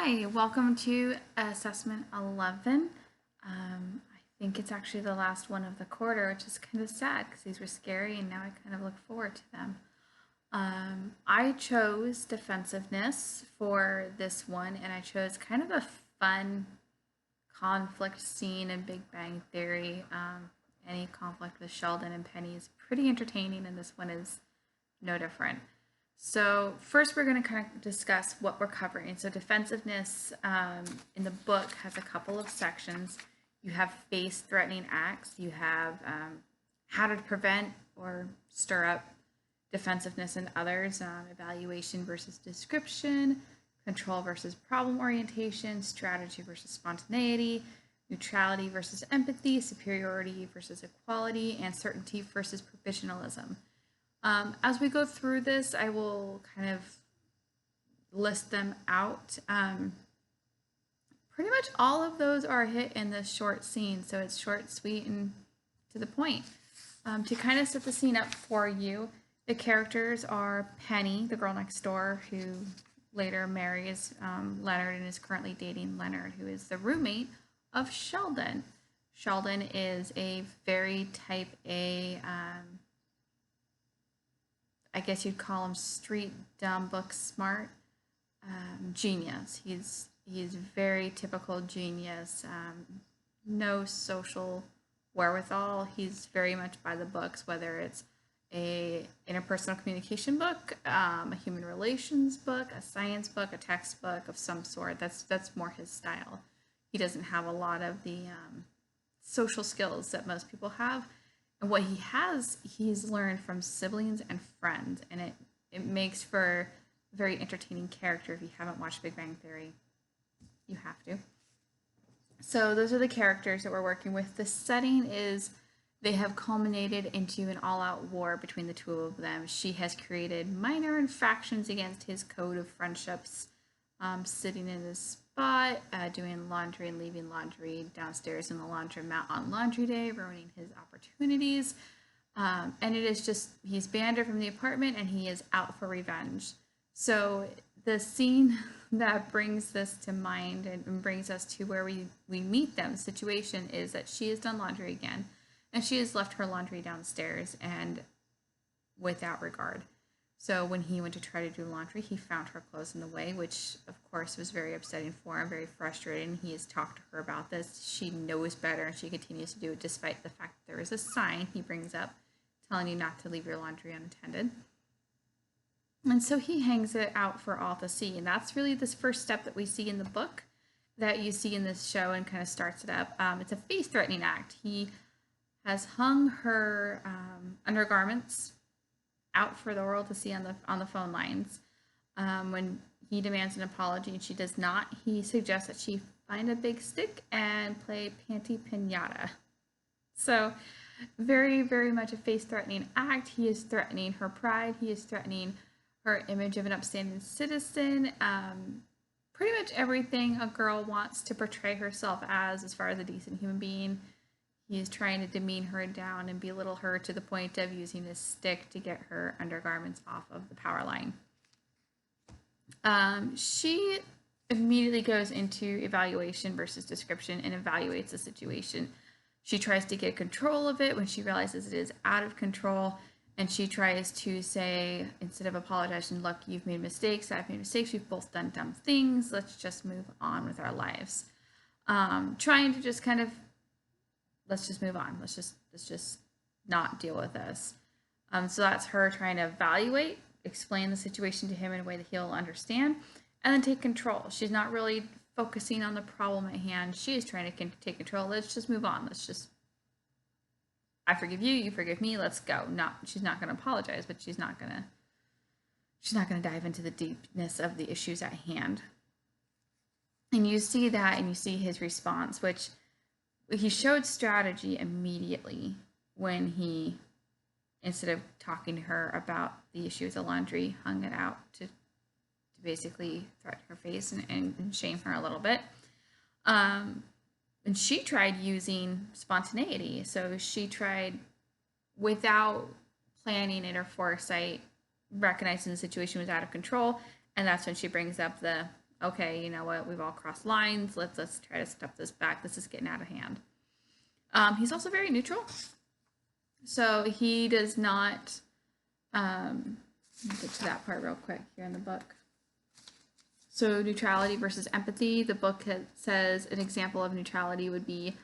Hi, welcome to assessment 11. I think it's actually the last one of the quarter, which is kind of sad because these were scary and now I kind of look forward to them. I chose defensiveness for this one, and I chose kind of a fun conflict scene in Big Bang Theory. Any conflict with Sheldon and Penny is pretty entertaining, and this one is no different. So first, we're going to kind of discuss what we're covering. So defensiveness in the book has a couple of sections. You have face-threatening acts. You have how to prevent or stir up defensiveness in others, evaluation versus description, control versus problem orientation, strategy versus spontaneity, neutrality versus empathy, superiority versus equality, and certainty versus professionalism. As we go through this, I will kind of list them out. Pretty much all of those are hit in this short scene, so it's short, sweet, and to the point. To kind of set the scene up for you, the characters are Penny, the girl next door, who later marries Leonard and is currently dating Leonard, who is the roommate of Sheldon. Sheldon is a very type A, I guess you'd call him street dumb book smart genius. He's very typical genius. No social wherewithal. He's very much by the books, whether it's a interpersonal communication book, a human relations book, a science book, a textbook of some sort. That's more his style. He doesn't have a lot of the social skills that most people have. And what he has, he's learned from siblings and friends, and it makes for a very entertaining character. If you haven't watched Big Bang Theory, you have to. So those are the characters that we're working with. The setting is they have culminated into an all-out war between the two of them. She has created minor infractions against his code of friendships, sitting in his spot, doing laundry and leaving laundry downstairs in the laundromat on laundry day, ruining his opportunities. And it is just, he's banned her from the apartment and he is out for revenge. So the scene that brings this to mind and brings us to where we meet them, the situation is that she has done laundry again and she has left her laundry downstairs and without regard. So when he went to try to do laundry, he found her clothes in the way, which of course was very upsetting for him, very frustrating. He has talked to her about this. She knows better and she continues to do it despite the fact that there is a sign he brings up telling you not to leave your laundry unattended. And so he hangs it out for all to see. And that's really this first step that we see in the book that you see in this show and kind of starts it up. It's a face-threatening act. He has hung her undergarments out for the world to see on the phone lines. When he demands an apology and she does not, he suggests that she find a big stick and play panty pinata. So very, very much a face-threatening act. He is threatening her pride. He is threatening her image of an upstanding citizen. Pretty much everything a girl wants to portray herself as far as a decent human being. He is trying to demean her down and belittle her to the point of using his stick to get her undergarments off of the power line. She immediately goes into evaluation versus description and evaluates the situation. She tries to get control of it when she realizes it is out of control, and she tries to say, instead of apologizing, look, you've made mistakes, I've made mistakes, we've both done dumb things, let's just move on with our lives. Trying to just kind of, let's just move on. Let's just not deal with this. So that's her trying to evaluate, explain the situation to him in a way that he'll understand, and then take control. She's not really focusing on the problem at hand. She is trying to take control. Let's just move on. I forgive you, you forgive me, let's go. She's not going to apologize, but she's not going to dive into the deepness of the issues at hand. And you see that, and you see his response, which he showed strategy immediately when he, instead of talking to her about the issue with the laundry, hung it out to basically threaten her face and shame her a little bit. And she tried using spontaneity. So she tried, without planning it or foresight, recognizing the situation was out of control. And that's when she brings up the okay, you know what, we've all crossed lines. Let's try to step this back. This is getting out of hand. He's also very neutral. So he does not, let me get to that part real quick here in the book. So neutrality versus empathy. The book says an example of neutrality would be,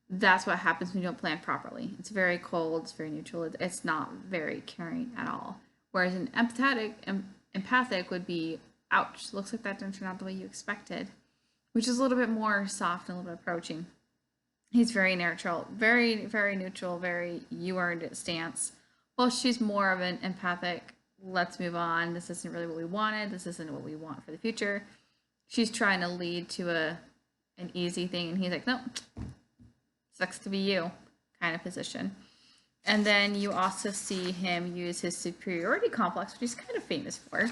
that's what happens when you don't plan properly. It's very cold, it's very neutral, it's not very caring at all. Whereas an empathic would be, ouch, looks like that didn't turn out the way you expected, which is a little bit more soft and a little bit approaching. He's very neutral, very neutral, very you earned it stance. Well, she's more of an empathic, let's move on. This isn't really what we wanted. This isn't what we want for the future. She's trying to lead to an easy thing, and he's like, no, sucks to be you kind of position. And then you also see him use his superiority complex, which he's kind of famous for.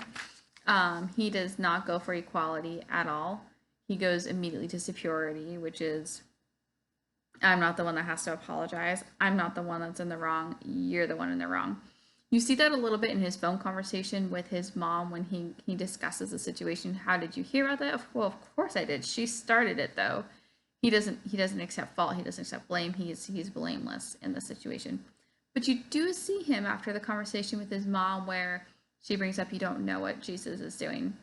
He does not go for equality at all. He goes immediately to superiority, which is, I'm not the one that has to apologize. I'm not the one that's in the wrong. You're the one in the wrong. You see that a little bit in his phone conversation with his mom when he discusses the situation. How did you hear about that? Well, of course I did. She started it though. He doesn't accept fault. He doesn't accept blame. He's blameless in the situation. But you do see him after the conversation with his mom where she brings up, you don't know what Jesus is doing.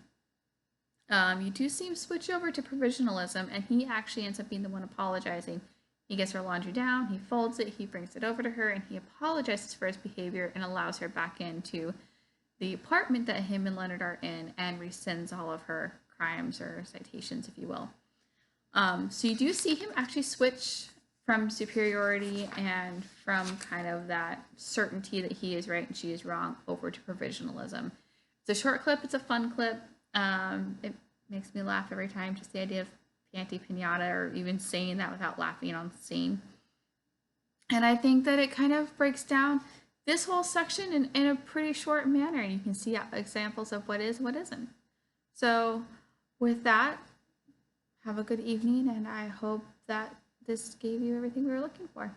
You do see him switch over to provisionalism, and he actually ends up being the one apologizing. He gets her laundry down, he folds it, he brings it over to her, and he apologizes for his behavior and allows her back into the apartment that him and Leonard are in and rescinds all of her crimes or citations, if you will. So you do see him actually switch from superiority and from kind of that certainty that he is right and she is wrong over to provisionalism. It's a short clip. It's a fun clip. It makes me laugh every time, just the idea of Panty Pinata, or even saying that without laughing on the scene. And I think that it kind of breaks down this whole section in a pretty short manner, and you can see examples of what is, what isn't. So with that, have a good evening, and I hope that this gave you everything we were looking for.